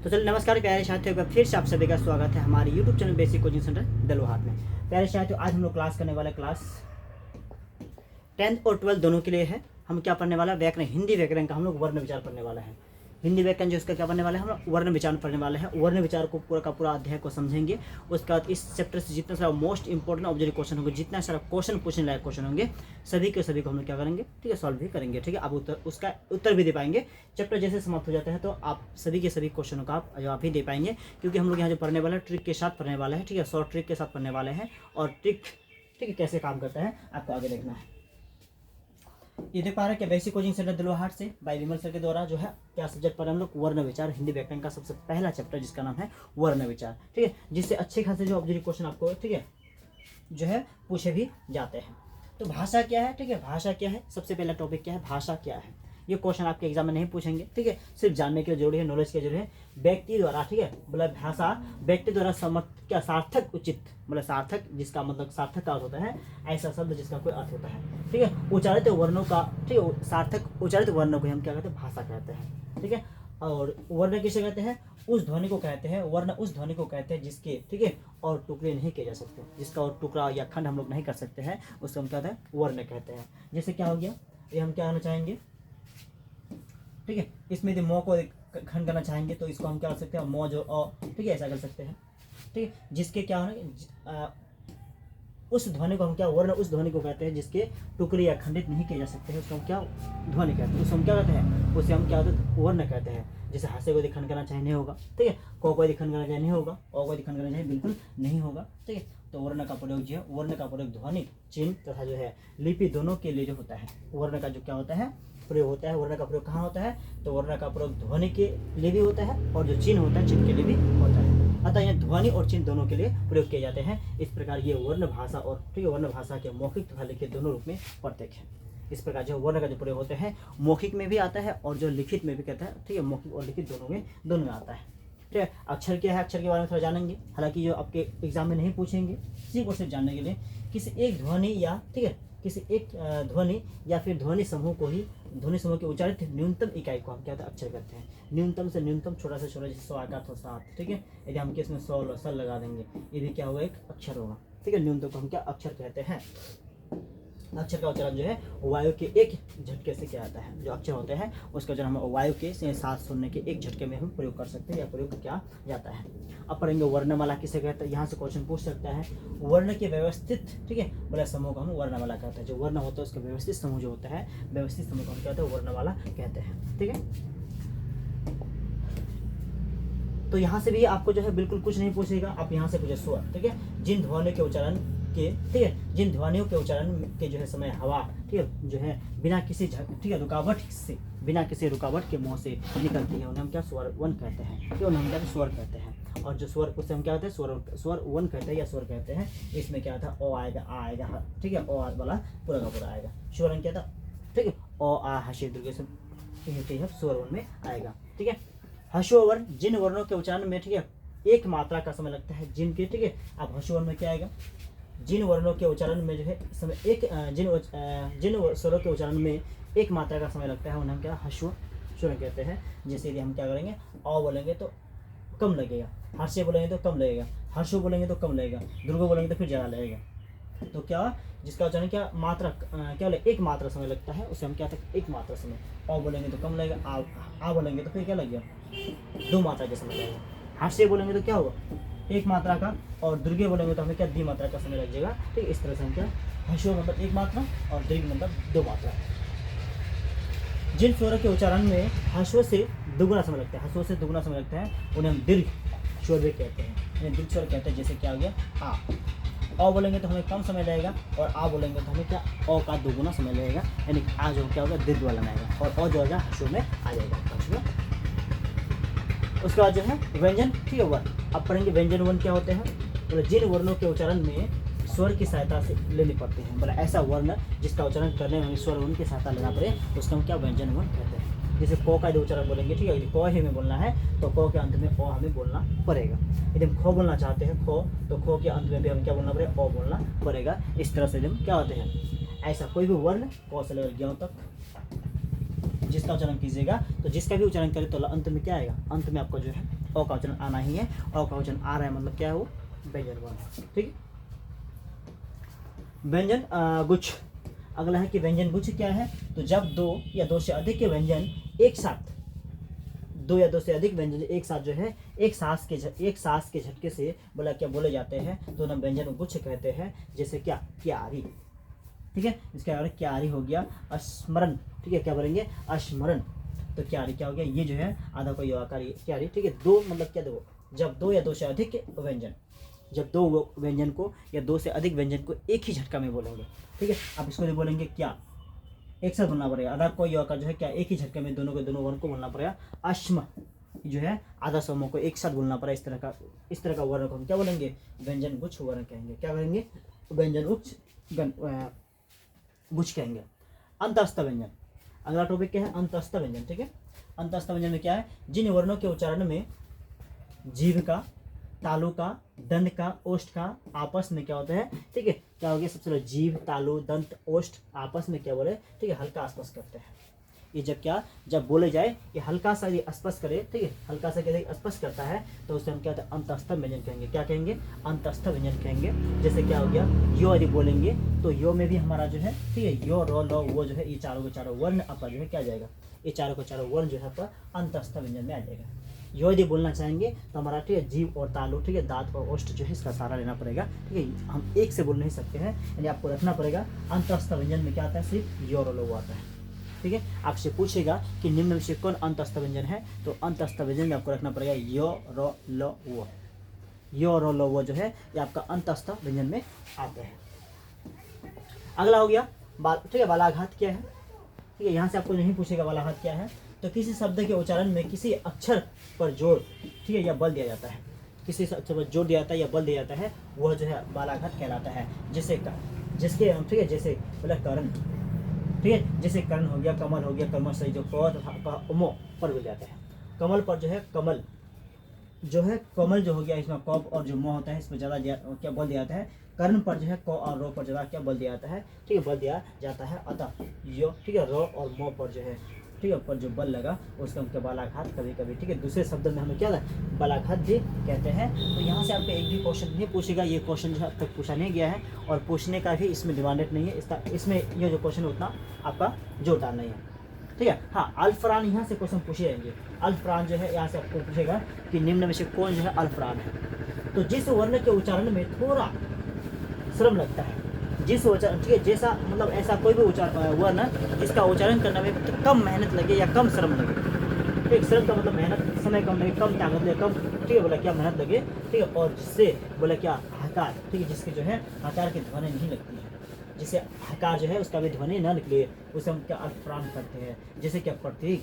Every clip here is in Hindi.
तो चलिए नमस्कार प्यारे साथियों, एक बार फिर से आप सभी का स्वागत है हमारे YouTube channel basic coaching centre Dalohat में। प्यारे साथियों, आज हम लोग क्लास करने वाले क्लास 10th और 12th दोनों के लिए है। हम क्या पढ़ने वाला है? व्याकरण, हिंदी व्याकरण का हम लोग वर्ण विचार पढ़ने वाला है। हिंदी व्याकरण जो उसका क्या पढ़ने वाला है, हम लोग वर्ण विचार पढ़ने वाले हैं। वर्ण विचार को पूरा का पूरा अध्याय को समझेंगे। उसके बाद इस चैप्टर से जितना सारा मोस्ट इंपॉर्टेंट ऑब्जेक्टिव क्वेश्चन होंगे, जितना सारा क्वेश्चन पूछने लायक क्वेश्चन होंगे, सभी के सभी को हम लोग क्या करेंगे, ठीक है, सॉल्व भी करेंगे। ठीक है, आप उसका उत्तर भी दे पाएंगे। चैप्टर जैसे समाप्त हो जाता है तो आप सभी के सभी क्वेश्चनों का आप जवाब ही दे पाएंगे, क्योंकि हम लोग यहाँ जो पढ़ने वाले हैं ट्रिक के साथ पढ़ने वाले हैं। ठीक है, शॉर्ट ट्रिक के साथ पढ़ने वाले हैं। और ट्रिक, ठीक है, कैसे काम करता है आपको आगे देखना है। ये देख पा रहे हैं कि बेसिक कोचिंग सेंटर दलोहाट से बाय विमल सर के द्वारा जो है क्या सब्जेक्ट पर हम लोग वर्ण विचार, हिंदी व्याकरण का सबसे पहला चैप्टर जिसका नाम है वर्ण विचार। ठीक है, जिससे अच्छे खासे जो ऑब्जेक्टिव क्वेश्चन आपको, ठीक है, जो है पूछे भी जाते हैं। तो भाषा क्या है? ठीक है, भाषा क्या है, सबसे पहला टॉपिक क्या है, भाषा क्या है। ये क्वेश्चन आपके एग्जाम में नहीं पूछेंगे। ठीक है, सिर्फ जानने के लिए जरूरी है, नॉलेज के जरूरी है। व्यक्ति द्वारा, ठीक है, मतलब भाषा व्यक्ति द्वारा क्या सार्थक उचित, मतलब सार्थक जिसका मतलब सार्थक का अर्थ होता है, ऐसा शब्द जिसका कोई अर्थ होता है। ठीक है, उच्चारित वर्णों का, ठीक है, सार्थक उच्चारित वर्णों को हम क्या कहते हैं, भाषा कहते हैं। ठीक है, और वर्ण किसे कहते हैं? उस ध्वनि को कहते हैं। वर्ण उस ध्वनि को कहते हैं जिसके, ठीक है, और टुकड़े नहीं किए जा सकते, जिसका और टुकड़ा या खंड हम लोग नहीं कर सकते हैं, उसको हम क्या कहते हैं, वर्ण कहते हैं। जैसे क्या हो गया, ये हम क्या करना चाहेंगे, ठीक है, इसमें यदि मौ को खंड करना चाहेंगे तो इसको हम क्या कर सकते हैं, मौ जो अ, ठीक है, ऐसा कर सकते हैं। ठीक है, जिसके क्या होना, उस ध्वनि को हम क्या, वर्ण उस ध्वनि को कहते हैं जिसके टुकड़े या खंडित नहीं किए जा सकते हैं, उसको हम क्या ध्वनि कहते हैं, उसको हम क्या कहते हैं, उसे हम क्या कहते हैं, वर्ण कहते हैं। जैसे हंसे को खंड करना चाहिए नहीं होगा, ठीक है, को खंड करना चाहिए नहीं होगा, और को खंड करना चाहिए बिल्कुल नहीं होगा। ठीक है, तो वर्ण का प्रयोग जो है, वर्ण का प्रयोग ध्वनि, चिन्ह तथा जो है लिपि दोनों के लिए जो होता है, वर्ण का जो क्या होता है, प्रयोग होता है। वर्ण का प्रयोग कहाँ होता है? तो वर्ण का प्रयोग ध्वनि के लिए भी होता है, और जो चिन्ह होता है चिन्ह के लिए भी होता है। अतः यह ध्वनि और चिन्ह दोनों के लिए प्रयोग किए जाते हैं। इस प्रकार ये वर्ण भाषा और, ठीक है, वर्ण भाषा के मौखिक तथा लिखित दोनों रूप में प्रत्येक है। इस प्रकार जो वर्ण का जो प्रयोग होते हैं, मौखिक में भी आता है और जो लिखित में भी कहता है। ठीक है, मौखिक और लिखित दोनों में आता है। ठीक है, अक्षर क्या है, अक्षर के बारे में थोड़ा जानेंगे। हालांकि जो आपके एग्जाम में नहीं पूछेंगे, इसी को सिर्फ जानने के लिए किसी एक ध्वनि या, ठीक है, किसी एक ध्वनि या फिर ध्वनि समूह को ही, ध्वनि समूह के उच्चारित न्यूनतम इकाई को हम क्या अक्षर कहते हैं। न्यूनतम से न्यूनतम, छोटा से छोटा, जैसे 100 का 7। ठीक है, यदि हम इसमें 100 सल लगा देंगे, ये भी क्या होगा, एक अक्षर होगा। ठीक है, न्यूनतम को हम क्या अक्षर कहते हैं। अक्षर का उच्चारण जो है वायु के एक झटके से क्या आता है, जो अक्षर होते हैं उसका उच्चारण हम वायु के सांस सुनने के एक झटके में हम प्रयोग कर सकते हैं, या प्रयोग किया जाता है। अब पढ़ेंगे वर्णमाला किसे कहते हैं। यहाँ से क्वेश्चन पूछ सकता है, वर्ण के व्यवस्थित, ठीक है, बड़े समूह को हम वर्णमाला कहते हैं। जो वर्ण होता है उसका व्यवस्थित समूह जो होता है, व्यवस्थित समूह को हम कहते हैं वर्णमाला कहते हैं। ठीक है, तो यहाँ से भी आपको जो है बिल्कुल कुछ नहीं पूछेगा। आप यहाँ से पूछे स्वर, ठीक है, जिन ध्वनि के उच्चारण के, ठीक है, जिन ध्वनियों के उच्चारण के जो है समय हवा, ठीक है, जो है बिना किसी, ठीक है, रुकावट से, बिना किसी रुकावट के मुंह से निकलती है, उन्हें हम क्या स्वर वन कहते हैं। ठीक है, उन्हें हम क्या स्वर कहते हैं। और जो स्वर, उससे हम क्या कहते हैं, स्वर वन कहते हैं या स्वर कहते हैं। इसमें क्या था, ओ आएगा, आ आएगा, ठीक है, ओ वाला पूरा का पूरा आएगा। स्वर क्या था, ठीक है, ओ आ हर्षित दुर्गे से स्वर वन में आएगा। ठीक है, हर्षोवर्ण जिन वर्णों के उच्चारण में, ठीक है, एक मात्रा का समय लगता है, जिनके, ठीक है, अब हर्षोवर्ण में क्या आएगा, जिन वर्णों के उच्चारण में जो है समय एक, जिन स्वरों के उच्चारण में एक मात्रा का समय लगता है, उन्हें हम क्या हर्षो स्वर कहते हैं। जैसे यदि हम क्या करेंगे, औ बोलेंगे तो कम लगेगा, हर्षे बोलेंगे तो कम लगेगा, हर्षो बोलेंगे तो कम लगेगा, दुर्गो बोलेंगे तो फिर ज़्यादा लगेगा। तो क्या, जिसका उच्चारण क्या मात्रा, क्या बोले, एक मात्रा समय लगता है, उसे हम क्या तक एक मात्रा समय। औ बोलेंगे तो कम लगेगा, आ बोलेंगे तो फिर क्या लगेगा, 2 मात्रा का समय लगेगा। हर्षे बोलेंगे तो क्या होगा, 1 मात्रा का, और दुर्गे बोलेंगे तो हमें क्या 2 मात्रा का समय लग जाएगा। ठीक है, इस तरह से हम क्या, हर्षो मतलब 1 मात्रा और दीर्घ मतलब 2 मात्रा। जिन स्वरों के उच्चारण में हर्षों से दुगुना समय लगता है, हर्षों से दुगुना समय लगता है, उन्हें हम दीर्घ स्वर भी कहते हैं, इन्हें दीर्घ स्वर कहते हैं। जैसे क्या हो गया, आ बोलेंगे तो हमें कम समय लगेगा, और आ बोलेंगे तो हमें क्या, ओ का दुगुना समय लगेगा, यानी आ जो क्या होगा दीर्घ वाला आएगा, और ओ जो होगा हर्षों में आ जाएगा। उसके बाद जो है व्यंजन, ठीक है, वर्ण। अब पढ़ेंगे व्यंजन वर्ण क्या होते हैं। तो जिन वर्णों के उच्चारण में स्वर की सहायता से लेनी पड़ती है, मतलब ऐसा वर्ण जिसका उच्चारण करने में स्वर वर्ण की सहायता लेना पड़े, उसको हम क्या व्यंजन वर्ण कहते हैं। जैसे को का यदि उच्चारण बोलेंगे, ठीक है, यदि को ही में बोलना है तो को के अंत में ओ हमें बोलना पड़ेगा। यदि हम खो बोलना चाहते हैं, खो, तो खो के अंत में भी हम क्या बोलना पड़ेगा, ओ बोलना पड़ेगा। इस तरह से हम क्या होते हैं, ऐसा कोई भी वर्ण क से लेकर ज्ञ तक जिसका उच्चारण कीजिएगा, तो जिसका भी उच्चारण करें तो अंत में क्या आएगा, अंत में आपको जो है अ का उच्चारण आना ही है। अ का उच्चारण आ रहा है मतलब क्या है वो व्यंजन वर्ण। ठीक है, व्यंजन गुच्छ। अगला है कि व्यंजन गुच्छ क्या है, तो जब दो या दो से अधिक के व्यंजन एक साथ, दो या दो से अधिक व्यंजन एक साथ जो है एक सांस के झटके से बोला क्या बोले जाते हैं तो उन्हें व्यंजन गुच्छ कहते हैं। जैसे क्या, क्यारी। ठीक है, इसका अर्थ क्यारी हो गया स्मरण। ठीक है, क्या बोलेंगे, स्मरण। तो क्यारी क्या हो गया, ये जो है आधा कोई आकारी क्यारी। ठीक है, दो मतलब क्या, देखो जब दो या दो से अधिक व्यंजन, जब दो व्यंजन को या दो से अधिक व्यंजन को एक ही झटका में बोलेंगे। ठीक है, अब इसको बोलेंगे क्या, एक साथ बोलना पड़ेगा। आधा कोई आकार जो है क्या एक ही झटके में दोनों के दोनों वर्ण को बोलना पड़ेगा। अश्म जो है आधा समूह को एक साथ बोलना पड़ेगा। इस तरह का वर्ण को हम क्या बोलेंगे, व्यंजन गुच्छ वर्ण कहेंगे। क्या कहेंगे, व्यंजन गुच्छ कहेंगे। अंतस्थ व्यंजन, अगला टॉपिक क्या है, अंतस्थ व्यंजन। ठीक है, अंतस्थ व्यंजन में क्या है, जिन वर्णों के उच्चारण में जीभ का, तालु का, दंत का, ओष्ठ का आपस में क्या होता है। ठीक है, क्या हो गया, सबसे पहले जीभ, तालु, दंत, ओष्ठ आपस में क्या बोले, ठीक है, हल्का स्पर्श करते हैं। ये जब बोले जाए कि हल्का सा ये स्पर्श करे, ठीक है, हल्का सा क्या स्पर्श करता है तो उसे हम क्या होता है, अंतस्थ व्यंजन कहेंगे। क्या कहेंगे, अंतस्थ व्यंजन कहेंगे। जैसे क्या हो गया, यो यदि बोलेंगे तो यो में भी हमारा जो है, ठीक है, यो रो लो वो जो है ये चारों के चारों वर्ण आपका जो है क्या जाएगा, ये चारों के चारों वर्ण जो है आपका अंतस्थ व्यंजन में आ जाएगा। यो यदि बोलना चाहेंगे तो हमारा ठीक है जीव और तालु, ठीक है, दांत और ओष्ठ जो है इसका सहारा लेना पड़ेगा। ठीक है, हम एक से बोल नहीं सकते हैं, यानी आपको रखना पड़ेगा अंतस्थ व्यंजन में क्या आता है, सिर्फ यो और लो आता है। ठीक है, आपसे पूछेगा कि निम्न में से कौन अंतस्थ व्यंजन है, तो अंतस्थ व्यंजन में आपको रखना पड़ेगा यो रो लो वो। यो रो लो वो जो है ये आपका अंतस्थ व्यंजन में आते हैं। अगला हो गया ठीक है, बालाघात क्या है। ठीक है, यहाँ से आपको नहीं पूछेगा बालाघात क्या है, तो किसी शब्द के उच्चारण में किसी अक्षर पर जोर, ठीक है, या बल दिया जाता है, किसी अक्षर पर जोर दिया जाता है या बल दिया जाता है, वह जो है बालाघात कहलाता है। जिसके ठीक है, जैसे बोला कर्ण, ठीक है, जैसे कर्ण हो गया, कमल हो गया, कमल से जो मो पर बोल जाता है। कमल पर जो है कमल जो हो गया, इसमें कॉप और जो मो होता है इस पर ज़्यादा क्या बल दिया जाता है। कर्ण पर जो है क और रो पर ज़्यादा क्या बल दिया जाता है, ठीक है, बल दिया जाता है। अतः यो, ठीक है, रो और मो पर जो है, ठीक है, पर जो बल लगा उसका हम क्या बालाघात कभी कभी, ठीक है, दूसरे शब्द में हमें क्या बालाघात भी कहते हैं। तो यहाँ से आपको एक भी क्वेश्चन नहीं पूछेगा, ये क्वेश्चन जो अब तक पूछा नहीं गया है और पूछने का भी इसमें डिमांडेड नहीं है। इसमें ये जो क्वेश्चन उतना आपका जोरदार नहीं है। ठीक है, हाँ, अल्फरान यहाँ से क्वेश्चन पूछे जाएंगे। अल्फरान जो है यहाँ से आपको पूछेगा कि निम्न में से कौन जो है अल्फरान है, तो जिस वर्ण के उच्चारण में थोड़ा श्रम लगता है, जिस उच्चारण, ठीक है, जैसा मतलब ऐसा कोई भी वर्ण जिसका उच्चारण करने में कम मेहनत लगे या कम श्रम लगे। ठीक, श्रम का मतलब मेहनत, समय कम लगे, कम ताकत लगे, कम, ठीक है, बोला क्या मेहनत लगे, ठीक है, और जिससे बोला क्या हकार, ठीक है, जिसके जो है हकार की ध्वनि नहीं लगती है, जिसे हकार जो है उसका भी ध्वनि न निकले, उसे हम क्या अल्पप्राण करते हैं। जैसे क्या प्रत्येक,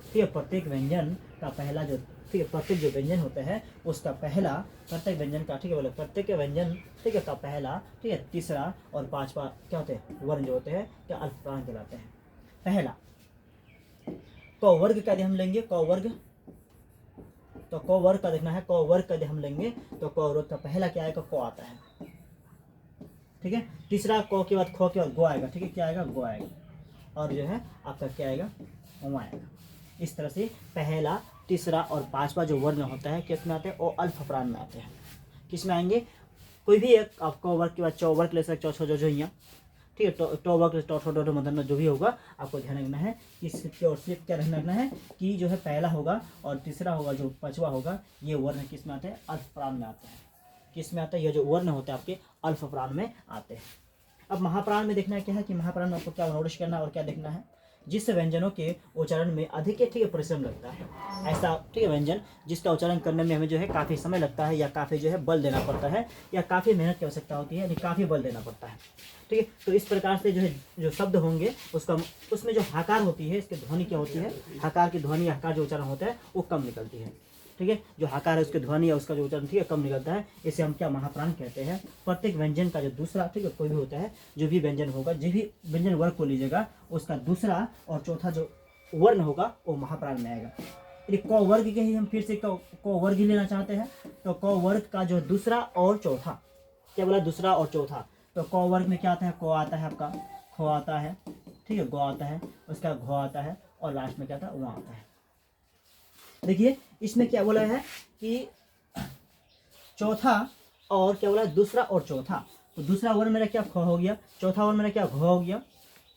ठीक है, प्रत्येक व्यंजन का पहला जो, ठीक है, प्रत्येक जो व्यंजन होता है उसका पहला, प्रत्येक व्यंजन का, ठीक है, बोले प्रत्येक व्यंजन, ठीक है, का पहला, ठीक है, तीसरा और पांचवा क्या होते हैं, वर्ण जो होते हैं क्या अल्पप्राण कहलाते हैं। पहला क वर्ग का यदि हम लेंगे, क वर्ग, तो क वर्ग का देखना है, क वर्ग का यदि हम लेंगे तो क वर्ग का पहला क्या आएगा, क आता है। ठीक है, तीसरा क के बाद ख के बाद गो आएगा। ठीक है, क्या आएगा, गो आएगा, और जो है आपका क्या आएगा, ओ आएगा। इस तरह से पहला, तीसरा और पांचवा जो वर्ण होता है किस में आते हैं, वो अल्पप्राण में आते हैं। किस में आएंगे, कोई भी एक आपको वर्ग के बाद चौ वर्ग ले सकते, चौ जो यहाँ, ठीक है, टो वर्ग टो मतलब जो भी होगा आपको ध्यान रखना है कि सिर्फ क्या रखना है कि जो है पहला होगा और तीसरा होगा, जो पांचवा होगा, ये वर्ण किस में आते हैं, अल्पप्राण में आते हैं। किस में आता है, ये जो वर्ण होते हैं आपके अल्पप्राण में आते हैं। अब महाप्राण में देखना है क्या है कि महाप्राण में आपको क्या नोटिस करना है और क्या देखना है, जिस व्यंजनों के उच्चारण में अधिक, ठीक है, परिश्रम लगता है, ऐसा, ठीक है, व्यंजन जिसका उच्चारण करने में हमें जो है काफ़ी समय लगता है या काफ़ी जो है बल देना पड़ता है या काफ़ी मेहनत की आवश्यकता होती है, यानी काफ़ी बल देना पड़ता है। ठीक है, तो इस प्रकार से जो है जो शब्द होंगे उसका, उसमें जो हकार होती है, इसकी ध्वनि क्या होती है, हकार की ध्वनि या हकार जो उच्चारण होता है वो कम निकलती है। ठीक है, जो हकार है उसकी ध्वनि या उसका जो उच्चारण, ठीक है, कम निकलता है, इसे हम क्या महाप्राण कहते हैं। प्रत्येक व्यंजन का जो दूसरा, ठीक है, कोई भी होता है, जो भी व्यंजन होगा, जो भी व्यंजन वर्ग को लीजिएगा उसका दूसरा और चौथा जो वर्ण होगा वो महाप्राण में आएगा। यदि क वर्ग के ही हम फिर से क वर्ग ही लेना चाहते हैं तो क वर्ग का जो दूसरा और चौथा, क्या बोला, दूसरा और चौथा, तो क वर्ग में क्या आता है, क आता है आपका, ख आता है, ठीक है, गो आता है, उसका घ आता है और लास्ट में क्या आता है, वहाँ आता है। देखिए इसमें क्या बोला है कि चौथा और क्या बोला है, दूसरा और चौथा। तो दूसरा वर्ण मेरा क्या ख हो गया, चौथा वर्ण मेरा क्या घ हो गया।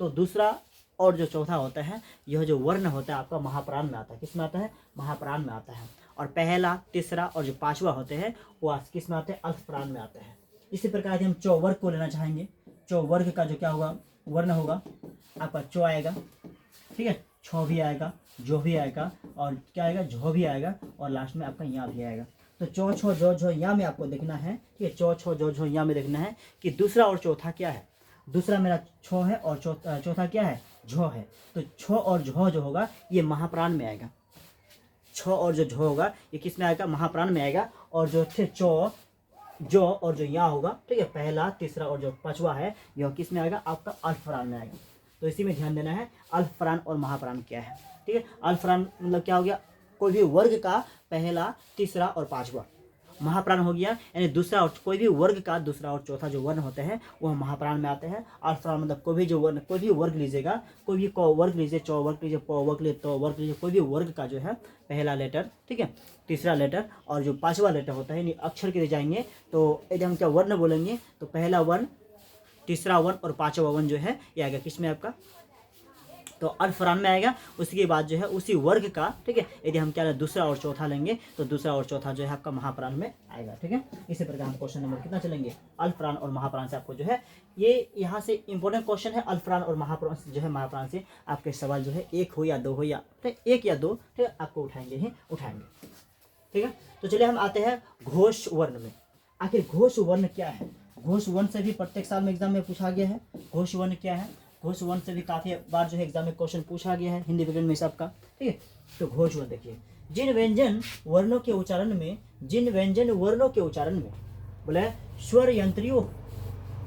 तो दूसरा और जो चौथा होता है, यह जो वर्ण होता है आपका महाप्राण में आता है। किस में आता है, महाप्राण में आता है। और पहला, तीसरा और जो पांचवा होते हैं वो किस में आते हैं, अल्पप्राण में आते हैं। इसी प्रकार से हम चौवर्ग को लेना चाहेंगे। चौवर्ग का जो क्या होगा, वर्ण होगा आपका चौ आएगा, ठीक है, छ भी आएगा, जो भी आएगा, और क्या आएगा, झो भी आएगा, और लास्ट में आपका यहाँ भी आएगा। तो चौ छो जो झो यहाँ में आपको देखना है, ठीक है, चौ छो जो झो यहाँ में देखना है कि दूसरा और चौथा क्या है। दूसरा मेरा छो है और चौथा क्या है, झो है। तो छो और झो जो होगा ये महाप्राण में आएगा। छो और जो झो होगा ये किस में आएगा, महाप्राण में आएगा। और जो थे चौ जो और जो यहाँ होगा, ठीक है, पहला, तीसरा और जो पांचवा है यह किस में आएगा, आपका अल्पप्राण में आएगा। तो इसी में ध्यान देना है अल्पप्राण और महाप्राण क्या है, ठीक है। अल्पप्राण मतलब क्या हो गया, कोई भी वर्ग का पहला, तीसरा और पांचवा। महाप्राण हो गया यानी दूसरा और कोई भी वर्ग का दूसरा और चौथा जो वर्ण होते हैं वह महाप्राण में आते हैं। अल्पप्राण मतलब कोई भी जो वर्ण, कोई भी वर्ग लीजिएगा, कोई भी क वर्ग लीजिए, चौ वर्ग लीजिए, प वर्ग लीजिए, तो वर्ग लीजिए, कोई भी वर्ग का जो है पहला लेटर, ठीक है, तीसरा लेटर और जो पांचवा लेटर होता है, यानी अक्षर के जाएंगे तो यदि हम क्या वर्ण बोलेंगे तो पहला वर्ण, तीसरा वर्ण और पांचवा वर्ण जो है ये आएगा किस में आपका, तो अल्पप्राण में आएगा। उसके बाद जो है उसी वर्ग का, ठीक है, यदि हम क्या दूसरा और चौथा लेंगे तो दूसरा और चौथा जो है आपका महाप्राण में आएगा, ठीक है। इसी प्रकार हम क्वेश्चन नंबर कितना चलेंगे, अल्पप्राण और महाप्राण से आपको जो है ये यहाँ से इंपॉर्टेंट क्वेश्चन है। अल्पप्राण और महाप्राण जो है, महाप्राण से आपके सवाल जो है एक हो या दो हो या एक या दो, ठीक है, आपको उठाएंगे ही उठाएंगे, ठीक है। तो चलिए हम आते हैं घोष वर्ण में। आखिर घोष वर्ण क्या है, घोष वर्ण से भी प्रत्येक साल में एग्जाम में पूछा गया है। घोष वर्ण क्या है, घोष वर्ण से भी काफी बार जो है एग्जाम में क्वेश्चन पूछा गया है हिंदी विज्ञान में सबका, ठीक है। तो घोष वर्ण देखिए, जिन व्यंजन वर्णों के उच्चारण में, जिन व्यंजन वर्णों के उच्चारण में बोला है स्वर यंत्रियों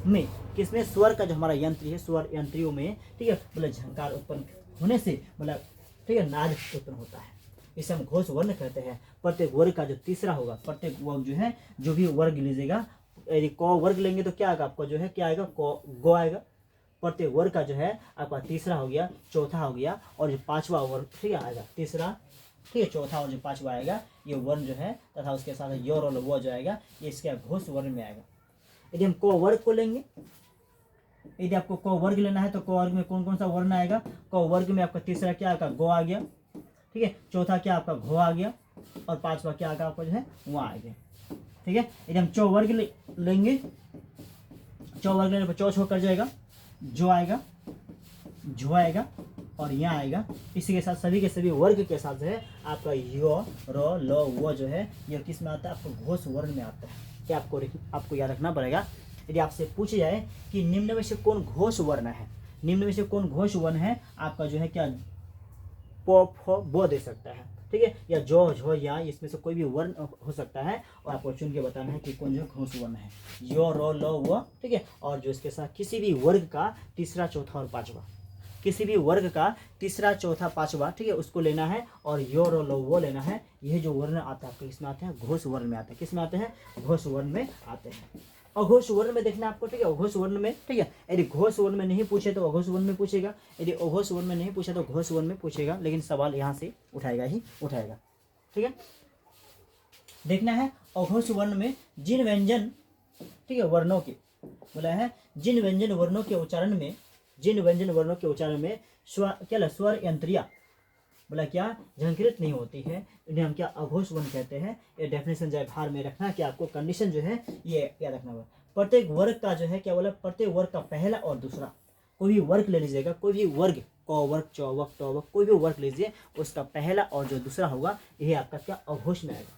में, किसमें, स्वर का जो हमारा यंत्र है, स्वर यंत्रियों में, ठीक है, बोले झंकार उत्पन्न होने से बोला, ठीक है, नाद उत्पन्न होता है, इसे हम घोष वर्ण कहते हैं। प्रत्येक वर्ग का जो तीसरा होगा, प्रत्येक वर्ग जो है, जो भी वर्ग लीजिएगा, यदि क वर्ग लेंगे तो क्या आएगा आपको जो है, क्या आएगा, गो आएगा। प्रत्येक वर्ग का जो है आपका तीसरा हो गया, चौथा हो गया, और जो पांचवा वर्ग, ठीक है, आएगा तीसरा, ठीक है, चौथा और जो पांचवा आएगा ये वर्ण जो है, तथा उसके साथ योर और वो जो आएगा ये इसके घोष वर्ण में आएगा। यदि हम क वर्ग को लेंगे, यदि आपको क वर्ग लेना है तो क वर्ग में कौन कौन सा वर्ण आएगा, क वर्ग में आपका तीसरा क्या आएगा, गो आ गया, ठीक है, चौथा क्या आपका घो आ गया, और पांचवा क्या आएगा आपका जो है वहाँ आ गया, ठीक है। यदि हम चौ वर्ग लेंगे, चौ वर्ग लेने पर चौ छो कर जाएगा, जो आएगा, झो आएगा, और यहाँ आएगा। इसी के साथ सभी के सभी वर्ग के साथ जो है आपका यो, रो, लो, वो जो है ये किस में आता है, आपको घोष वर्ण में आता है। क्या आपको याद रखना पड़ेगा। यदि आपसे पूछ जाए कि निम्न में से कौन घोष वर्ण है, निम्न में से कौन घोष वर्ण है, आपका जो है क्या पो, फो, बो दे सकता है, ठीक है, या जो, झो, या इसमें से कोई भी वर्ण हो सकता है, और आपको चुन के बताना है कि कौन जो घोष वर्ण है, यो, रो, लो, वो, ठीक है। और जो इसके साथ किसी भी वर्ग का तीसरा, चौथा और पांचवा, किसी भी वर्ग का तीसरा, चौथा, पांचवा, ठीक है, उसको लेना है, और यो, रो, लो, वो लेना है। यह जो वर्ण आता है आपको किसमें आते हैं, घोष वर्ण में आते हैं। किसमें आते हैं, घोष वर्ण में आते हैं। अघोष वर्ण में देखना आपको, ठीक है, अघोष वर्ण में, ठीक है। यदि घोष वर्ण में नहीं पूछे तो अघोष वर्ण में पूछेगा, यदि अघोष वर्ण में नहीं पूछे तो घोष वर्ण में पूछेगा, लेकिन सवाल यहाँ से उठाएगा ही उठाएगा, ठीक है। देखना है अघोष वर्ण में जिन व्यंजन, ठीक है, वर्णों के बोला है, जिन व्यंजन वर्णों के उच्चारण में, जिन व्यंजन वर्णों के उच्चारण में क्या स्वर यंत्रिया बोला क्या झंकृत नहीं होती है, इन्हें हम क्या अघोष वर्ण कहते हैं। ये डेफिनेशन जो है भार में रखना कि आपको कंडीशन जो है ये याद रखना होगा। प्रत्येक वर्ग का जो है क्या बोला, प्रत्येक वर्ग का पहला और दूसरा, कोई भी वर्ग ले लीजिएगा, कोई भी वर्ग, क वर्ग, चौ वर्ग, टौ वर्ग, कोई भी वर्ग लीजिए, उसका पहला और जो दूसरा होगा यही आपका क्या अघोष में आएगा,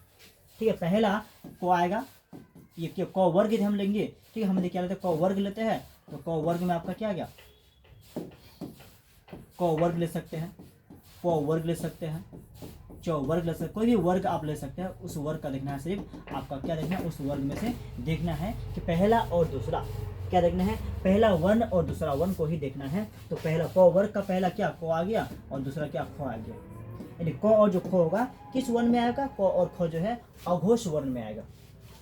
ठीक है। पहला को आएगा, ये क्या क वर्ग यदि हम लेंगे, ठीक है, हम क्या लेते हैं, क वर्ग लेते हैं, तो क वर्ग में आपका क्या आ गया, क वर्ग ले सकते हैं, प वर्ग ले सकते हैं, चौ वर्ग ले सकते हैं, कोई भी वर्ग आप ले सकते हैं। उस वर्ग का देखना है, सिर्फ आपका क्या देखना है, उस वर्ग में से देखना है कि पहला और दूसरा क्या देखना है, पहला वर्ण और दूसरा वर्ण को ही देखना है। तो पहला प वर्ग का पहला क्या क आ गया, और दूसरा क्या ख आ गया, यानी क और जो ख होगा किस वर्ण में आएगा, क और ख जो है अघोष वर्ण में आएगा।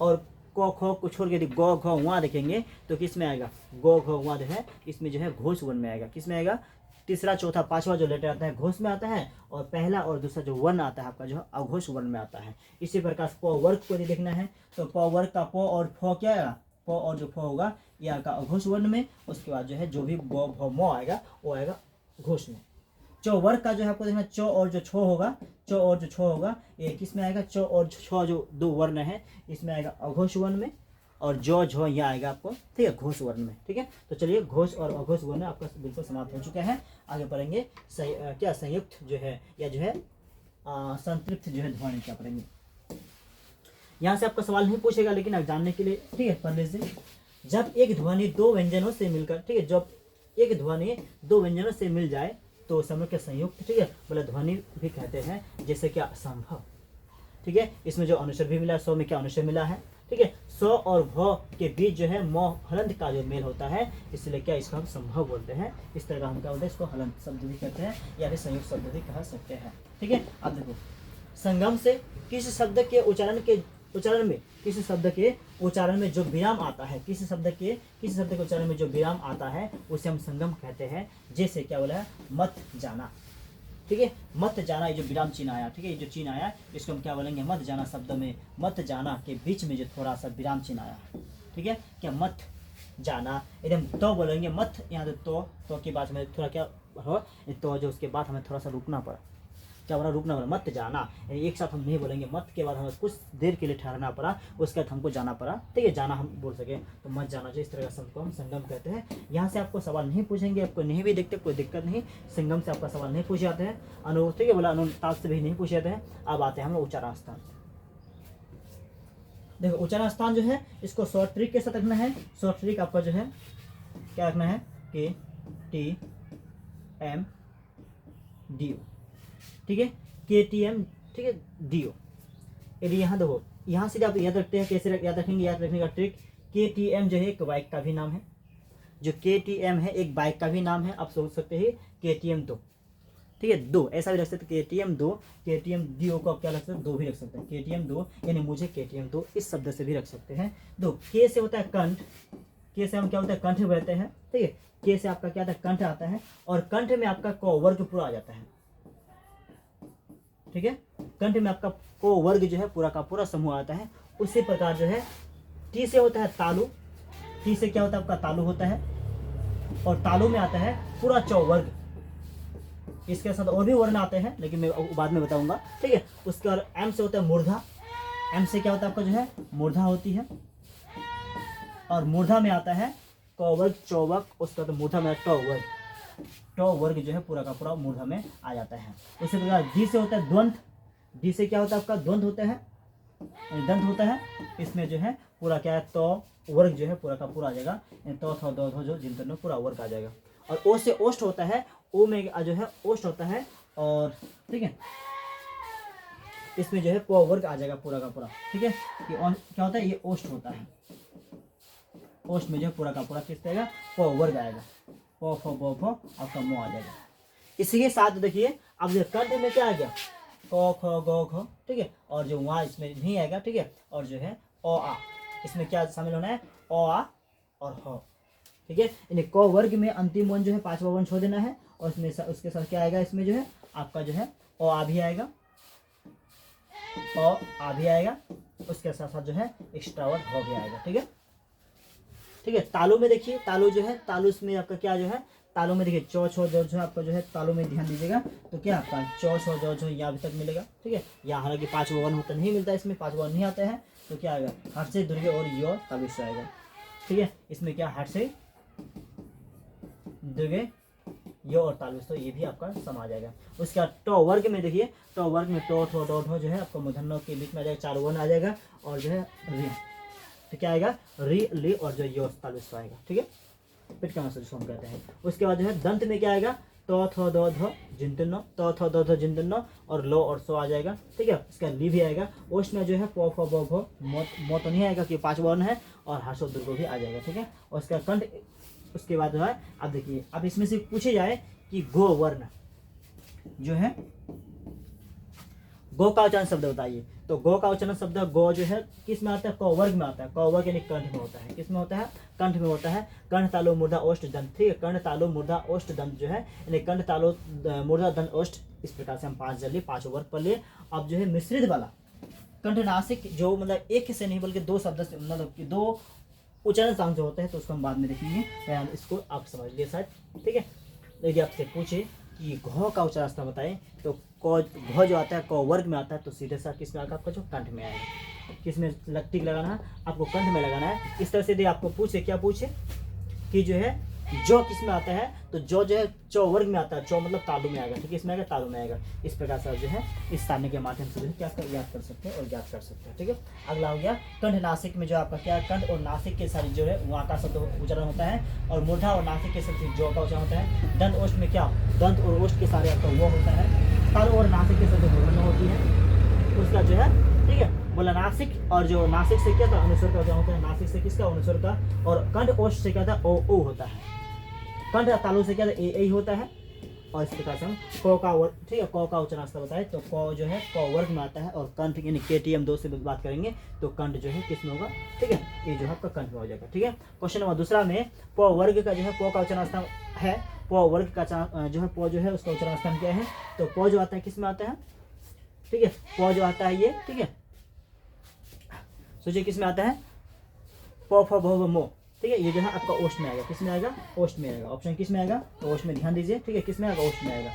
और क ख को छोड़ के यदि ग घ वहाँ देखेंगे तो किस में आएगा, गो घ वहाँ जो है इसमें जो है घोष वर्ण में आएगा। किस में आएगा, तीसरा, चौथा, पांचवा जो लेटर आता है घोष में आता है, और पहला और दूसरा जो वर्ण आता है आपका जो अघोष वर्ण में आता है। इसी प्रकार प वर्ग को यदि देखना है तो प वर्ग का प और फ क्या आएगा, प और जो फ होगा ये आएगा अघोष वर्ण में। उसके बाद जो है जो भी ब भ म आएगा वो आएगा घोष में। चौ वर्ग का जो है आपको देखना, चौ और जो छो होगा, चौ और जो छो होगा ये किस में आएगा, चौ और छो जो दो वर्ण है इसमें आएगा अघोष वर्ण में, और जो झो यह आएगा आपको, ठीक है, घोष वर्ण में। ठीक है, तो चलिए घोष और अघोष वर्ण आपका बिल्कुल समाप्त हो चुका है। आगे बढ़ेंगे क्या संयुक्त जो है या जो है संतृप्त जो है ध्वनि क्या पढ़ेंगे। यहाँ से आपका सवाल नहीं पूछेगा, लेकिन आप जानने के लिए, ठीक है, पढ़ लीजिए। जब एक ध्वनि दो व्यंजनों से मिलकर, ठीक है, जब एक ध्वनि दो व्यंजनों से मिल जाए तो समय के संयुक्त, ठीक है, बोले ध्वनि भी कहते हैं। जैसे क्या असंभव, ठीक है, इसमें जो अनुस्वर भी मिला है, सौ में क्या अनुस्वर मिला है, ठीक है, सौ और भ के बीच जो है म हलंत का जो मेल होता है, इसलिए क्या इसको हम संभव बोलते हैं। इस तरह का हम क्या बोलते हैं, इसको हलंत शब्द भी कहते हैं या फिर संयुक्त शब्द भी कह सकते हैं। ठीक है, अब देखो संगम से किसी शब्द के उच्चारण में किसी शब्द के उच्चारण में जो विराम आता है, किसी शब्द के उच्चारण में जो विराम आता है उसे हम संगम कहते हैं। जैसे क्या बोला है, मत जाना, ठीक है, मत जाना, ये जो विराम चिन्ह आया, ठीक है, ये जो चिन्ह आया इसको हम क्या बोलेंगे, मत जाना शब्द में मत जाना के बीच में जो थोड़ा सा विराम चिन्ह आया, ठीक है, क्या मत जाना, एकदम तो बोलेंगे मत, यहाँ तो के बाद में थोड़ा क्या हो, तो जो उसके बाद हमें थोड़ा सा रुकना पड़ा, क्या बोला, रुकना पड़ा, मत जाना, एक साथ हम नहीं बोलेंगे, मत के बाद हमें कुछ देर के लिए ठहरना पड़ा, उसके बाद हमको जाना पड़ा, ठीक है, जाना हम बोल सके तो मत जाना चाहिए। इस तरह का शब्द को हम संगम कहते हैं। यहाँ से आपको सवाल नहीं पूछेंगे, आपको नहीं भी देखते कोई दिक्कत नहीं, संगम से आपका सवाल नहीं पूछे जाते हैं, ठीक है, बोला अनुताप से भी नहीं पूछे जाते हैं। अब आते हैं हम उच्चारण स्थान। देखो उच्चारण स्थान जो है इसको शॉर्ट ट्रिक के साथ रखना है। शॉर्ट ट्रिक आपका जो है क्या रखना है, के टी एम डी ओ, ठीक है, के टी एम, ठीक है, डी ओ। यदि यहाँ देखो, यहाँ से आप याद रखते हैं, कैसे याद रखेंगे, याद रखने का ट्रिक, के टी एम जो है एक बाइक का भी नाम है, जो के टी एम है एक बाइक का भी नाम है। आप सोच सकते हैं के टी एम दो, ठीक है, दो ऐसा भी रख सकते, के टी एम दो, के टी एम डी ओ को क्या रख सकते हैं, दो भी रख सकते हैं, के टी एम दो, यानी मुझे के टी एम दो इस शब्द से भी रख सकते हैं। दो के से होता है कंठ, के से हम क्या होता है कंठ बोलते हैं, ठीक है, के से आपका क्या आता है, कंठ आता है, और कंठ में आपका क वर्ग पूरा आ जाता है, ठीक है, कंठ में आपका को वर्ग जो है पूरा का पूरा समूह आता है। उसी प्रकार जो है टी से होता है तालु, टी से क्या होता है आपका तालु होता है, और तालु में आता है पूरा चौवर्ग। इसके साथ और भी वर्ण आते हैं लेकिन मैं बाद में बताऊंगा, ठीक है। उसके बाद एम से होता है मूर्धा, एम से क्या होता है आपका जो है मूर्धा होती है, और मूर्धा में आता है क वर्ग चौवर्ग, उसका तो मूर्धा में टो वर्ग जो है पूरा का पूरा मूर्धा में आ जाता है। उसी प्रकार डी से होता है द्वंद, डी से क्या होता है आपका द्वंद होता है, दंत होता है, इसमें जो है पूरा क्या है तो वर्ग जो है पूरा का पूरा आ जाएगा, तो थो दो थो जो जिन में पूरा वर्ग आ जाएगा। और ओ से ओष्ठ होता है, ओ में जो है ओष्ठ होता है, और ठीक है इसमें जो है प वर्ग आ जाएगा पूरा का पूरा, ठीक है, ये क्या होता है ये ओष्ठ होता है, ओष्ठ में जो है पूरा का पूरा किस रहेगा प वर्ग आएगा, प फ ब फ आपका मो आ जाएगा। इसी के साथ देखिए अब जो कंठ में क्या आ गया क ख ग घ, ठीक है, और जो वहाँ इसमें नहीं आएगा, ठीक है, और जो है अ आ, इसमें क्या शामिल होना है अ आ और ह, ठीक है, यानी क वर्ग में अंतिम वर्ण जो है पांचवा वर्ण छोड़ देना है, और इसमें उसके साथ क्या आएगा, इसमें जो है आपका जो है अ आ भी आएगा, अ आ भी आएगा, उसके साथ साथ जो है एक्स्ट्रा वर्ड हो भी आएगा, ठीक है, ठीक है। तालु में देखिए, तालु जो है तालु में आपका क्या जो है तालु में देखिए चौ छो जो आपका जो है तालु में ध्यान दीजिएगा, तो क्या आपका चौ छो जो यहाँ अभी तक मिलेगा, ठीक है, यहाँ हालांकि पांचवा वर्ण होता नहीं मिलता, इसमें पांचवा वर्ण नहीं आता है, तो क्या आएगा हट से दुर्गे और यो तालुस आएगा, ठीक है, इसमें क्या हट से दुर्गे यो और तालुस, तो ये भी आपका सम आ जाएगा। उसके बाद टो वर्ग में देखिए, टो वर्ग में टो थो डो ढो जो है आपका मूर्धन्य के बीच में आ जाएगा, चार वर्ण आ जाएगा, और जो है री, तो क्या आएगा री ली और जो यो तालुस आएगा, ठीक है, पिट का मतलब जिसको हम कहते हैं। उसके बाद जो है दंत में क्या आएगा तो थो दो धो जिंतनो, तो थो दो धो जिंतनो, और लो और सो आ जाएगा, ठीक है, इसका ली भी आएगा। ओष्ठ में जो है पो फो बो भो मो तो नहीं आएगा कि पांच वर्ण है, और हर्षो दुर्गो भी आ जाएगा, ठीक है। और उसका कंठ, उसके बाद जो है अब देखिए अब इसमें से पूछे जाए कि गो वर्ण जो है गो का उच्चारण शब्द बताइए। तो गो का उच्चारण शब्द गो जो है किस में आता है, क वर्ग में आता है। क वर्ग यानी कंठ में होता है। किस में होता है, कंठ में होता है। कंठ तालु मूर्धा ओष्ठ दंत, ठीक है, कंठ तालु मूर्धा ओष्ठ दंत जो है यानी कंठ तालु मूर्धा दंत ओष्ठ, इस प्रकार से हम 5 जल लिए, 5 वर्ग पर लिए। अब जो है मिश्रित वाला कंठ नासिक जो मतलब एक से नहीं बल्कि 2 शब्द से मतलब कि 2 उच्चारण स्थान जो होते हैं, तो उसको हम बाद में देखेंगे। इसको आप समझ लिए शायद, ठीक है। यदि आपसे पूछे कि घ का उच्चारण स्थान बताएं, तो घ जो आता है क वर्ग में आता है, तो सीधे सा किस में आएगा, आपका जो कंठ में आएगा। किस में टिक लगाना है, आपको कंठ में लगाना है। इस तरह से यदि आपको पूछे, क्या पूछे कि जो है जो किस में आता है, तो जो है चौ वर्ग में आता है, चौ मतलब तालु में आएगा, ठीक है, इसमें आएगा तालु में आएगा। इस प्रकार से आप जो है इस तालने के माध्यम से क्या याद कर सकते हैं और ज्ञात कर सकते हैं, ठीक है। अगला हो गया कंठ नासिक में जो आपका क्या है, कंठ और नासिक के सारी जो है वहाँ का शब्द उच्चारण होता है, और मूर्धा और नासिक के शब्द जो का उच्चारण होता है। दंत ओष्ठ में क्या, दंत और ओष्ठ के सारे आपका वो होता है। तालु और नासिक के शब्द विभिन्न होती है, उसका जो है, ठीक है, बोला नासिक। और जो नासिक से क्या था, अनुस्वर का जो होता है, नासिक से किसका, अनुस्वर का। और कंठ ओष्ठ से क्या था, ओ ओ होता है। कंठ तालु से क्या था, ए होता है। और इस प्रकार से हम क का वर्ग, ठीक है, क का उच्चारण रास्ता बताए, तो क जो है क वर्ग में आता है। और कंठ यानी KTM 2 से बात करेंगे, तो कंठ जो है किस में होगा, ठीक है, ये जो है आपका कंठ में हो जाएगा, ठीक है। क्वेश्चन नंबर दूसरा में प वर्ग का जो है प का उच्चारण स्थान है, प वर्ग का जो है प जो है उसका उच्चारण स्थान क्या है, तो प जो आता है किस में आता है, ठीक है, प जो आता है ये, ठीक है, सोचिए किस में आता है, प फ भ व मो, ठीक है, ये जो है आपका ओष्ठ में आएगा। किस में आएगा, ओष्ठ में आएगा। ऑप्शन किस में आएगा, तो ओष्ठ में, ध्यान दीजिए, ठीक है, किस में आएगा, ओष्ठ में आएगा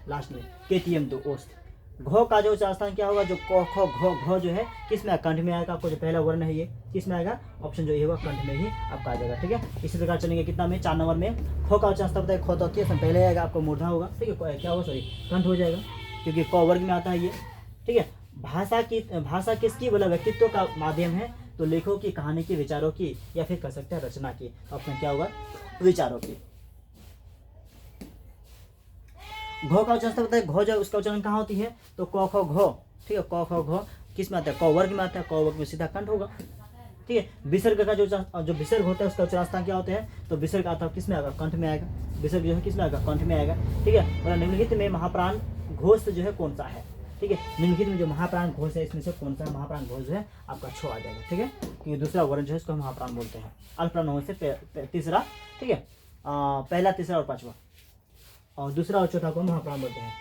लास्ट में, KTM 2 ओष्ठ। घ का जो उच्चारण स्थान क्या होगा, जो क ख घ जो है किस में, कंठ में आएगा। आपको जो पहला वर्ण है ये किस में आएगा, ऑप्शन जो ये होगा कंठ में ही आपका आ जाएगा, ठीक है। इसी प्रकार चलेंगे कितना में, 4 नंबर में ख का उच्चारण स्थान बताए, ख तो पहले आएगा आपको मूर्धा होगा, ठीक है, क्या होगा, सॉरी कंठ हो जाएगा, क्योंकि क वर्ग में आता है ये, ठीक है। भाषा किसकी, बोला व्यक्तित्व का माध्यम है, तो लेखों की, कहानी की, विचारों की, या फिर कह सकते हैं रचना की। ऑप्शन क्या होगा, विचारों की। घ का उच्चारण बताए, घ जो उसका उच्चारण कहाँ होती है, तो क ख घ, ठीक है, क ख घ किस में आता है, क वर्ग में आता है। क वर्ग में सीधा कंठ होगा, ठीक है। विसर्ग का जो विसर्ग होता है उसका उच्चारण स्थान क्या होता है, तो विसर्ग आता है किस में आएगा, कंठ में आएगा। विसर्ग जो है किस में आएगा, कंठ में आएगा, ठीक है। और निम्नलिखित में महाप्राण घोष जो है कौन सा है, ठीक है, निम्नलिखित में जो महाप्राण घोष है इसमें से कौन सा महाप्राण घोष जो है आपका छो आ जाएगा, ठीक है, क्योंकि दूसरा वर्ण जो है इसको हम महाप्राण बोलते हैं। अल्पप्राण होने से तीसरा, ठीक है, पहला, तीसरा और पांचवा, और दूसरा और चौथा को महाप्राण बोलते हैं।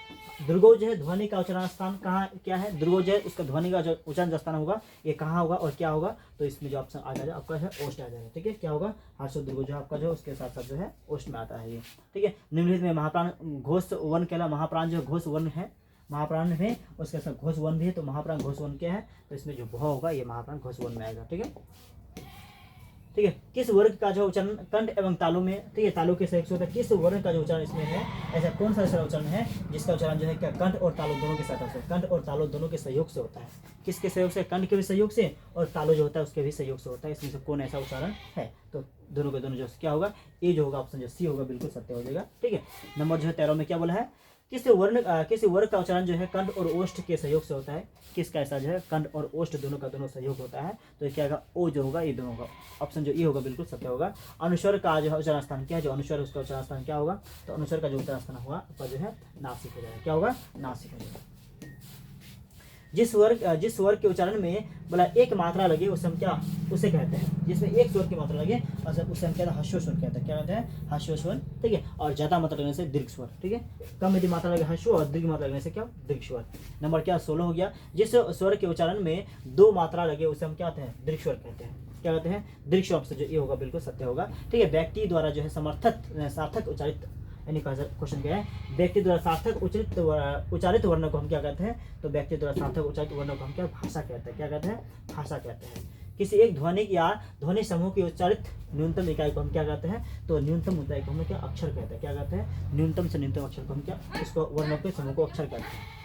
दुर्गो जो है ध्वनि का उच्चारण स्थान कहाँ क्या है, दुर्गो जो है उसका ध्वनि का जो उच्चारण स्थान होगा ये कहाँ होगा और क्या होगा, तो इसमें जो ऑप्शन आ जाएगा आपका है ओष्ठ आ जाएगा, ठीक है। क्या होगा, हर्ष दुर्गो जो आपका जो उसके साथ साथ जो है ओष्ठ में आता है ये, ठीक है। निम्नलिखित में महाप्राण घोष वर्ण कहला, महाप्राण जो घोष वर्ण है, महाप्राण में उसके साथ घोष वर्ण भी है, तो महाप्राण घोष वर्ण क्या है, तो इसमें जो भ होगा ये महाप्राण घोष वर्ण में आएगा, ठीक है, ठीक है। किस वर्ग का जो उच्चारण कंठ एवं तालु में, ठीक है, तालु के सहयोग से होता है, किस वर्ण का जो उच्चारण इसमें है, ऐसा कौन सा उच्चारण है जिसका उच्चारण जो है क्या कंठ और तालु दोनों के साथ होता है, कंठ और तालु दोनों के सहयोग से होता है। किसके सहयोग से, कंठ के भी सहयोग से और तालु जो होता है उसके भी सहयोग से होता है। इसमें से कौन ऐसा उच्चारण है, तो दोनों के दोनों जो क्या होगा, ए जो होगा ऑप्शन जो सी होगा बिल्कुल सत्य हो जाएगा, ठीक है। नंबर जो है 13 में क्या बोला है, किस वर्ग का उच्चारण जो है कंठ और ओष्ठ के सहयोग से होता है। किसका ऐसा जो है कंठ और ओष्ठ दोनों का दोनों सहयोग होता है, तो क्या होगा, ओ जो होगा ये दोनों का ऑप्शन जो ये होगा बिल्कुल सत्य होगा। अनुस्वर का जो है उच्चारण स्थान क्या है, जो अनुस्वर उसका उच्चारण स्थान क्या होगा, तो अनुस्वर का जो उच्चारण स्थान होगा आपका जो है नासिक हो जाएगा, क्या होगा, नासिक हो जाएगा। जिस वर्ग के उच्चारण में बोला एक मात्रा लगे उसे हम क्या, उसे कहते हैं, जिसमें एक स्वर की मात्रा लगे उसे हम कहते हैं हर्षो स्वर कहते हैं, क्या कहते हैं, हर्षो स्वर, ठीक है। और ज्यादा मात्रा लगने से दीर्घ स्वर, ठीक है, कम यदि मात्रा लगे हर्षो और दीर्घ मात्रा लगने से क्या, दीर्घ स्वर। नंबर क्या 16 हो गया, जिस स्वर के उच्चारण में 2 मात्रा लगे उसे हम क्या कहते हैं, दीर्घ स्वर कहते हैं, क्या कहते हैं, दीर्घ स्वर से जो ये होगा बिल्कुल सत्य होगा, ठीक है। व्यक्ति द्वारा जो है सार्थक उच्चारित, यानी क्वेश्चन क्या है, व्यक्ति द्वारा सार्थक उच्चारित वर्णों को हम क्या कहते हैं, तो व्यक्ति द्वारा सार्थक उच्चारित वर्णों को हम क्या, भाषा कहते हैं, क्या कहते हैं, भाषा कहते हैं। किसी एक ध्वनि या ध्वनि समूह की उच्चारित न्यूनतम इकाई को हम क्या कहते हैं, तो न्यूनतम इकाई को हम क्या, अक्षर कहते हैं, क्या कहते हैं, न्यूनतम से न्यूनतम अक्षर को हम क्या, उसको वर्णों के समूह को अक्षर कहते हैं।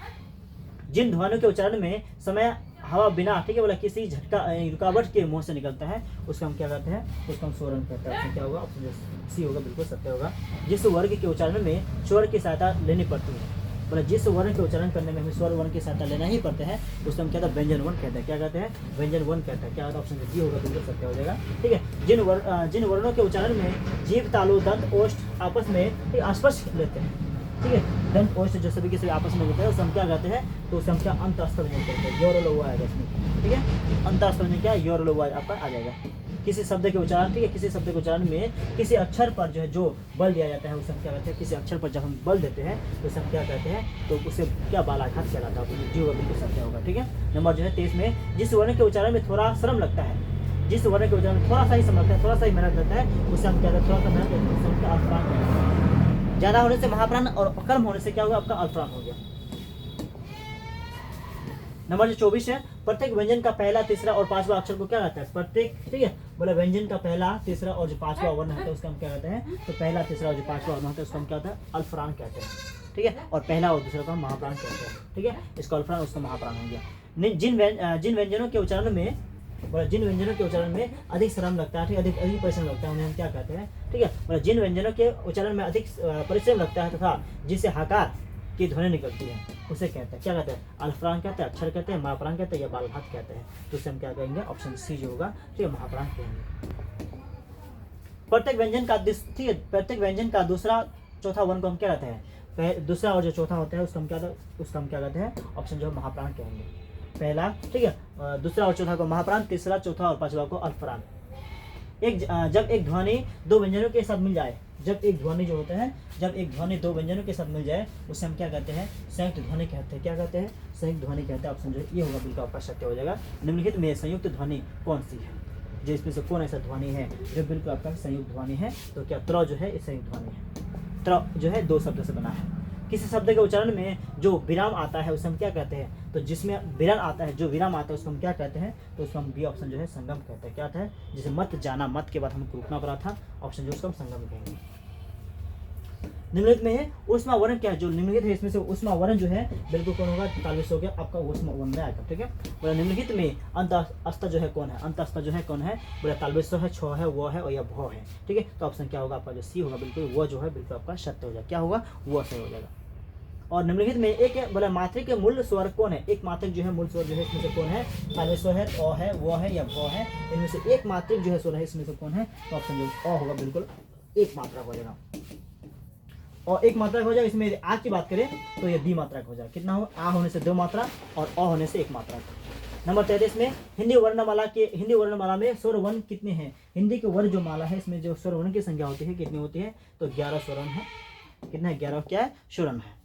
जिन ध्वनियों के उच्चारण में समय हवा बिना, ठीक है, बोला किसी झटका रुकावट के मुंह से निकलता है उसको हम क्या कहते हैं, उसको हम स्वरण कहते हैं। क्या होगा, ऑप्शन सी होगा बिल्कुल सत्य होगा। जिस वर्ग के उच्चारण में स्वर की सहायता लेनी पड़ती है, बोला जिस वर्ण के उच्चारण करने में हमें स्वर वर्ण की सहायता लेना ही पड़ता है उसको हम क्या कहते हैं, व्यंजन वर्ण कहते हैं, क्या कहते हैं, व्यंजन वर्ण कहते हैं, क्या होता है, ऑप्शन डी होगा बिल्कुल सत्य हो जाएगा, ठीक है। जिन वर्णों के उच्चारण में जीभ तालु दंत ओष्ठ आपस में स्पर्श लेते हैं, ठीक है। देन ओ से जो सभी के सभी आपस में होते हैं उसे हम क्या कहते हैं, तो उसे हम क्या अंतःस्थ व्यंजन कहते हैं। योर लो आएगा इसमें, ठीक है। अंतःस्थ व्यंजन क्या है, योर लो आपका आ जाएगा। किसी शब्द के उच्चारण, ठीक है, किसी शब्द के उच्चारण में किसी अक्षर पर जो है जो बल दिया जाता है उसे हम क्या कहते हैं, किसी अक्षर पर जब हम बल देते हैं तो उसे हम क्या कहते हैं, तो उसे क्या बालाघात कहलाता है। जी होगा, बिल्कुल सत्य होगा, ठीक है। नंबर जो है 23 में, जिस वर्ण के उच्चारण में थोड़ा श्रम लगता है, जिस वर्ण के उच्चारण में थोड़ा सा ही श्रम लगता है, थोड़ा सा ही मेहनत लगता है, उसे हम क्या कहते हैं, थोड़ा सा मेहनत लगता है, उसे हम क्या अल्पप्राण कहते हैं। ज्यादा होने से महाप्राण और कम होने से क्या होगा, आपका अल्पप्राण हो गया। नंबर जो 24 है, प्रत्येक व्यंजन का पहला, तीसरा और पांचवा अक्षर को क्या कहता है, प्रत्येक, ठीक है, बोला व्यंजन का पहला, तीसरा और जो पांचवा वर्ण होता है उसका हम क्या कहते हैं, तो पहला, तीसरा और जो पांचवा वर्ण होता है उसका हम क्या कहते हैं, अल्पप्राण कहते हैं, ठीक है। और पहला और दूसरा को हम महाप्राण कहते हैं, ठीक है। इसका अल्पप्राण, उसका महाप्राण हो गया। जिन व्यंजनों के उच्चारण में, बोला जिन व्यंजनों के उच्चारण में अधिक श्रम लगता है, अधिक परिश्रम लगता है, उन्हें हम क्या कहते हैं, ठीक है। बोला जिन व्यंजनों के उच्चारण में अधिक परिश्रम लगता है तथा जिससे हकार की ध्वनि निकलती है उसे कहते हैं, क्या कहते हैं, अल्पप्राण कहते हैं, अक्षर कहते हैं, महाप्राण कहते हैं या बालघात कहते हैं। तो उसे हम क्या कहेंगे, ऑप्शन सी जो होगा, ठीक है, महाप्राण कहेंगे। प्रत्येक व्यंजन का, ठीक है, प्रत्येक व्यंजन का दूसरा चौथा वर्ण को हम क्या कहते हैं, दूसरा और जो चौथा होता है उसका हम क्या कहते हैं, ऑप्शन जो महाप्राण कहेंगे। पहला, ठीक है, दूसरा और चौथा को महाप्राण, तीसरा, चौथा और पांचवा को अल्पप्राण। जब एक ध्वनि दो व्यंजनों के साथ मिल जाए, जब एक ध्वनि जो होता है, जब एक ध्वनि दो व्यंजनों के साथ मिल जाए उसे हम क्या कहते हैं, संयुक्त ध्वनि कहते हैं। क्या कहते हैं, संयुक्त ध्वनि कहते हैं। ऑप्शन जो ये होगा बिल्कुल आपका सत्य हो जाएगा। निम्नलिखित में संयुक्त ध्वनि कौन सी है, जो इसमें से कौन ऐसा ध्वनि है जो बिल्कुल आपका संयुक्त ध्वनि है, तो क्या त्र जो है संयुक्त ध्वनि है। त्र जो है दो शब्द से बना है। किसी शब्द के उच्चारण में जो विराम आता है उसे हम क्या कहते हैं, तो जिसमें विराम आता है, जो विराम आता है उसको हम क्या कहते हैं, तो उसको हम बी ऑप्शन जो है संगम कहते हैं। क्या आता है, जैसे मत जाना, मत के बाद हम रुकना पड़ा था, ऑप्शन जो उसको हम संगम कहेंगे। निम्नलिखित में है ऊष्मा वर्ण क्या है, जो निम्नलिखित है इसमें से ऊष्मा वर्ण जो है बिल्कुल कौन होगा, 43 हो गया आपका ऊष्मा वर्ण आएगा, ठीक है। बोला निम्नलिखित में अंतःस्थ जो है कौन है, अंतःस्थ जो है कौन है, बोला 43 है, 6 है, वो है और या भौ है, ठीक है। तो ऑप्शन क्या होगा आपका, जो सी होगा बिल्कुल, वो जो है बिल्कुल आपका सत्य हो जाएगा। क्या होगा, वो सही हो जाएगा। और निम्नलिखित में एक बोला मात्रिक के मूल स्वर कौन है, एक मात्रिक जो है मूल स्वर जो है इसमें से कौन है, 43 है, अ है, वो है या भौ है, इनमें से एक मात्रिक जो है स्वर है इसमें से कौन है, तो ऑप्शन जो अ होगा बिल्कुल एक मात्रा हो जाएगा। और एक मात्रा हो जाएगा, इसमें आ की बात करें तो ये दी मात्रा हो जाएगा। कितना होगा, आ होने से दो मात्रा और अ होने से एक मात्रा। नंबर 33 में हिंदी वर्णमाला में स्वर वर्ण कितने हैं, हिंदी के वर्ण जो माला है इसमें जो स्वर वर्ण की संख्या होती है कितनी होती है, तो 11 स्वर वर्ण है। कितना है, 11 क्या है, स्वर वर्ण है।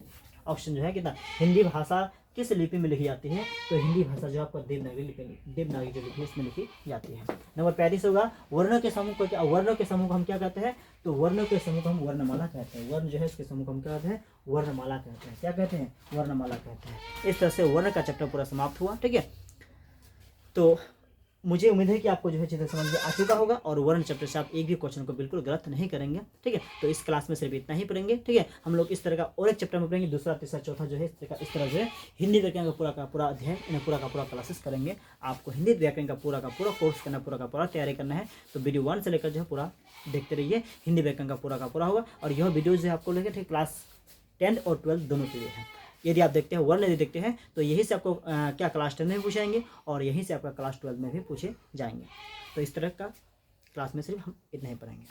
ऑप्शन जो है कितना, हिंदी भाषा किस लिपि में लिखी जाती है, तो हिंदी भाषा जो आपको देवनागरी जो लिपि है इसमें लिखी जाती है। नंबर 35 होगा वर्णों के समूह को, क्या वर्णों के समूह को हम क्या कहते हैं, तो वर्णों के समूह को हम वर्णमाला कहते हैं। वर्ण जो है इसके समूह को हम क्या कहते हैं, वर्णमाला कहते हैं। क्या कहते हैं, वर्णमाला कहते हैं। इस तरह से वर्ण का चैप्टर पूरा समाप्त हुआ, ठीक है। तो मुझे उम्मीद है कि आपको जो है चित्र समझ में आ चुका होगा और वर्ण चैप्टर से आप एक भी क्वेश्चन को बिल्कुल गलत नहीं करेंगे, ठीक है। तो इस क्लास में सिर्फ इतना ही पढ़ेंगे, ठीक है। हम लोग इस तरह का और एक चैप्टर में पढ़ेंगे, दूसरा, तीसरा, चौथा जो है इस तरह जो है हिंदी व्याकरण का पूरा अध्ययन, इन्हें पूरा का पूरा क्लासेस करेंगे। आपको हिंदी व्याकरण का पूरा कोर्स करना, पूरा का पूरा तैयारी करना है। तो वीडियो 1 से लेकर जो है पूरा देखते रहिए, हिंदी व्याकरण का पूरा होगा। और यह वीडियो जो है आपको लेकर, ठीक, क्लास 10 और 12 दोनों के लिए है। यदि आप देखते हैं वर्ण यदि देखते हैं तो यहीं से आपको क्या क्लास 10 में भी पूछाएंगे और यहीं से आपका क्लास 12 में भी पूछे जाएंगे। तो इस तरह का क्लास में सिर्फ हम इतना ही पढ़ेंगे।